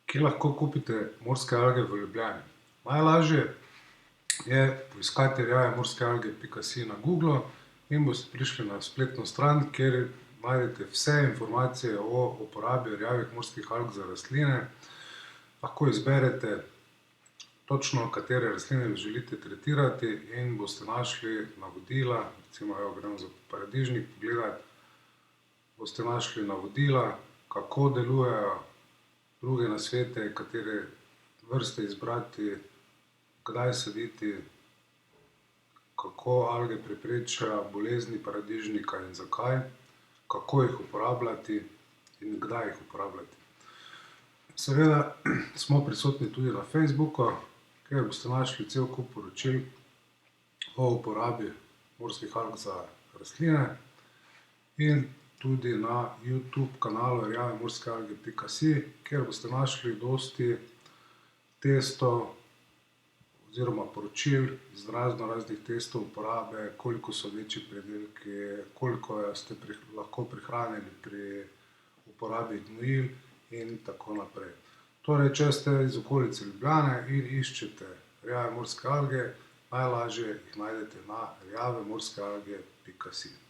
Kje lahko kupite morske alge v Ljubljani? Najlažje je poiskati rjavemorske-alge.si na Googlu in boste prišli na spletno stran, kjer najdete vse informacije o uporabi rjavih morskih alg za rastline. Lahko izberete točno, katere rastline želite tretirati in boste našli navodila, recimo gremo za paradižnik pogledati, boste našli navodila, kako delujejo, druge nasvete, katere vrste izbrati, kdaj saditi, kako alge preprečijo bolezni paradižnika in zakaj, kako jih uporabljati in kdaj jih uporabljati. Seveda smo prisotni tudi na Facebooku, kjer boste našli cel kup poročil o uporabi morskih alg za rastline in tudi na YouTube kanalu rjavemorske-alge.si, kjer boste našli dosti testov oziroma poročil z raznih testov uporabe, koliko so večji pridelki, koliko ste lahko prihranili pri uporabi gnojil in tako naprej. Torej, če ste iz okolice Ljubljane in iščete rjave morske alge, najlažje jih najdete na rjavemorske-alge.si.